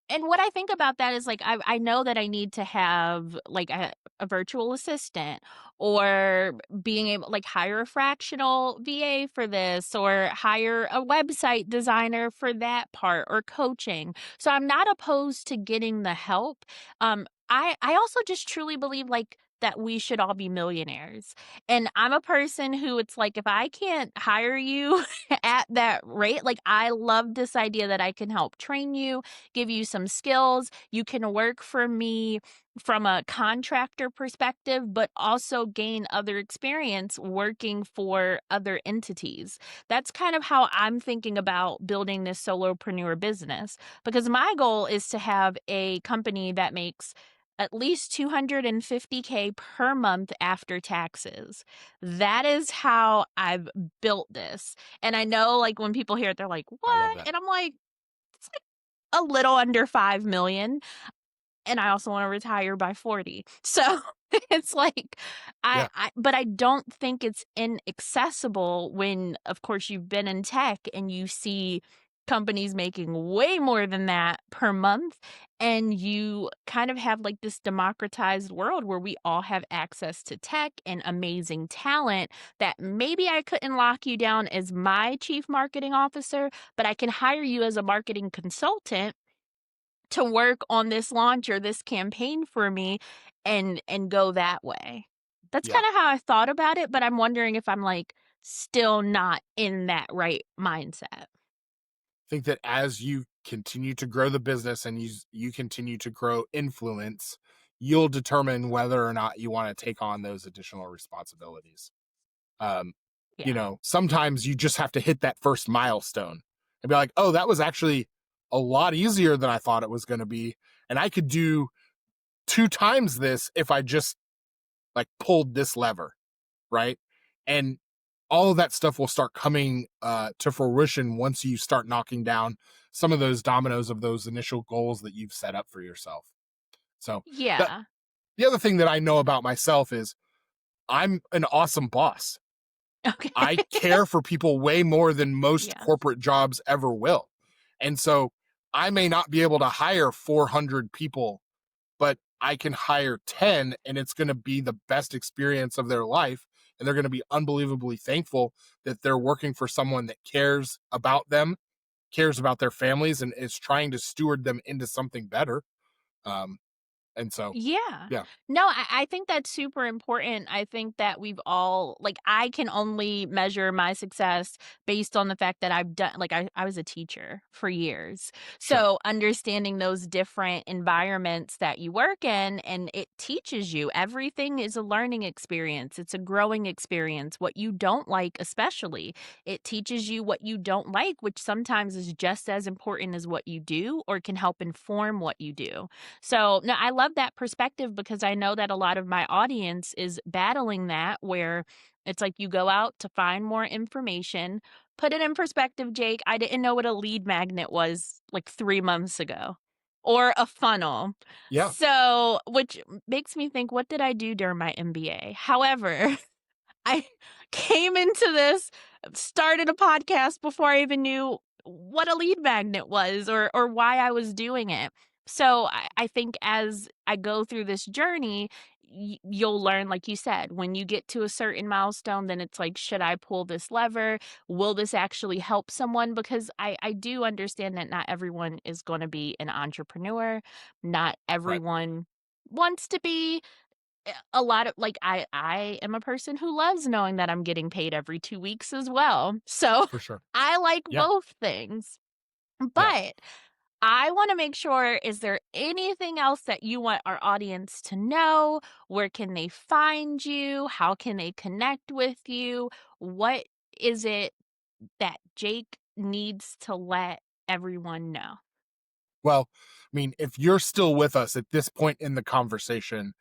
and what I think about that is like I know that I need to have like a virtual assistant, or being able like hire a fractional VA for this, or hire a website designer for that part, or coaching. So I'm not opposed to getting the help. I also just truly believe like that we should all be millionaires. And I'm a person who, it's like, if I can't hire you at that rate, like, I love this idea that I can help train you, give you some skills. You can work for me from a contractor perspective, but also gain other experience working for other entities. That's kind of how I'm thinking about building this solopreneur business, because my goal is to have a company that makes at least 250K per month after taxes. That is how I've built this. And I know, like, when people hear it, they're like, I love "What?" that. And I'm like, "It's like a little under 5 million." And I also want to retire by 40. So it's like, Yeah. but I don't think it's inaccessible when, of course, you've been in tech and you see companies making way more than that per month, and you kind of have, like, this democratized world where we all have access to tech and amazing talent that maybe I couldn't lock you down as my chief marketing officer, but I can hire you as a marketing consultant to work on this launch or this campaign for me and go that way. That's Yeah. kinda how I thought about it, but I'm wondering if I'm, like, still not in that right mindset. Think that as you continue to grow the business and you continue to grow influence, you'll determine whether or not you want to take on those additional responsibilities. Um, Yeah. sometimes you just have to hit that first milestone and be like, oh, that was actually a lot easier than I thought it was going to be. And I could do two times this if I just like pulled this lever, right? And all of that stuff will start coming to fruition once you start knocking down some of those dominoes of those initial goals that you've set up for yourself. So the Yeah. the other thing that I know about myself is I'm an awesome boss. Okay. I care for people way more than most Yeah. corporate jobs ever will. And so I may not be able to hire 400 people, but I can hire 10 and it's going to be the best experience of their life. And they're going to be unbelievably thankful that they're working for someone that cares about them, cares about their families, and is trying to steward them into something better. Um, and so, Yeah. yeah, No, I think that's super important. I think that we've all like I can only measure my success based on the fact that I've done like I was a teacher for years. sure. So understanding those different environments that you work in and it teaches you everything is a learning experience. It's a growing experience. What you don't like, especially, it teaches you what you don't like, which sometimes is just as important as what you do or can help inform what you do. So, no, I love that perspective because I know that a lot of my audience is battling that where it's like you go out to find more information. Put it in perspective, Jake. I didn't know what a lead magnet was like 3 months ago or a funnel. Yeah, So, which makes me think, what did I do during my MBA? However, I came into this, started a podcast before I even knew what a lead magnet was or why I was doing it. So I think as I go through this journey, you'll learn, like you said, when you get to a certain milestone, then it's like, should I pull this lever? Will this actually help someone? Because I do understand that not everyone is going to be an entrepreneur. Not right. everyone wants to be a lot of like I am a person who loves knowing that I'm getting paid every 2 weeks as well. So, For sure. I like Yeah. both things. Yeah. But I wanna make sure, is there anything else that you want our audience to know? Where can they find you? How can they connect with you? What is it that Jake needs to let everyone know? Well, I mean, if you're still with us at this point in the conversation,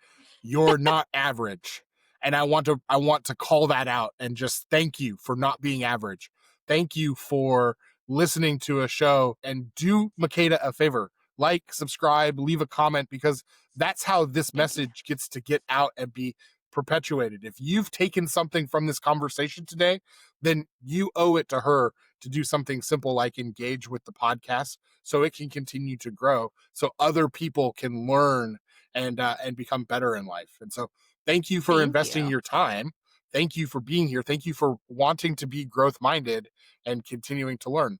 you're not average. And I want to call that out and just thank you for not being average. Thank you for listening to a show and do Makeda a favor. Like, subscribe, leave a comment because that's how this Thank you. message gets to get out and be perpetuated. If you've taken something from this conversation today, then you owe it to her to do something simple like engage with the podcast so it can continue to grow so other people can learn and become better in life. And so thank you for Thank investing you. your time. Thank you for being here. Thank you for wanting to be growth minded and continuing to learn.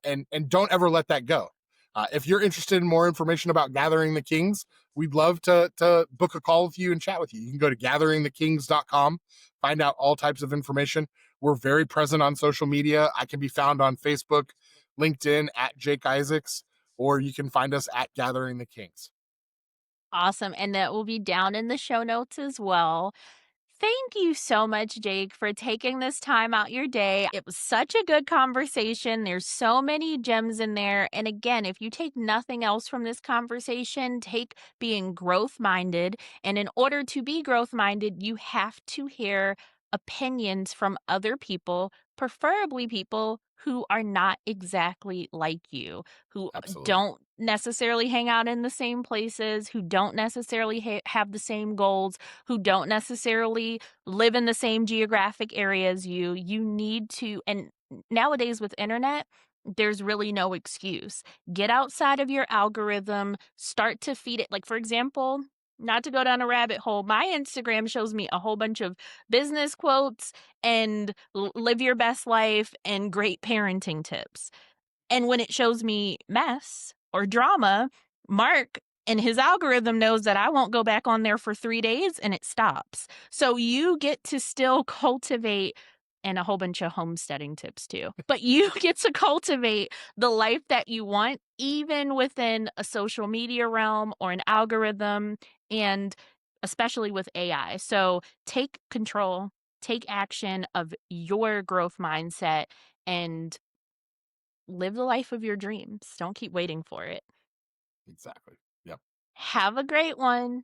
And don't ever let that go. If you're interested in more information about Gathering the Kings, we'd love to book a call with you and chat with you. You can go to gatheringthekings.com, find out all types of information. We're very present on social media. I can be found on Facebook, LinkedIn at Jake Isaacs, or you can find us at Gathering the Kings. Awesome, and that will be down in the show notes as well. Thank you so much, Jake, for taking this time out your day. It was such a good conversation. There's so many gems in there. And again, if you take nothing else from this conversation, take being growth minded. And in order to be growth minded, you have to hear opinions from other people, preferably people who are not exactly like you, who Absolutely. don't necessarily hang out in the same places, who don't necessarily have the same goals, who don't necessarily live in the same geographic area as you. You need to, and nowadays with internet, there's really no excuse. Get outside of your algorithm, start to feed it. Like, for example, not to go down a rabbit hole, my Instagram shows me a whole bunch of business quotes and live your best life and great parenting tips. And when it shows me mess or drama, Mark and his algorithm knows that I won't go back on there for 3 days and it stops. So you get to still cultivate, and a whole bunch of homesteading tips too. But you get to cultivate the life that you want, even within a social media realm or an algorithm, and especially with AI. So take control, take action of your growth mindset, and live the life of your dreams. Don't keep waiting for it. Exactly. Yep. Have a great one.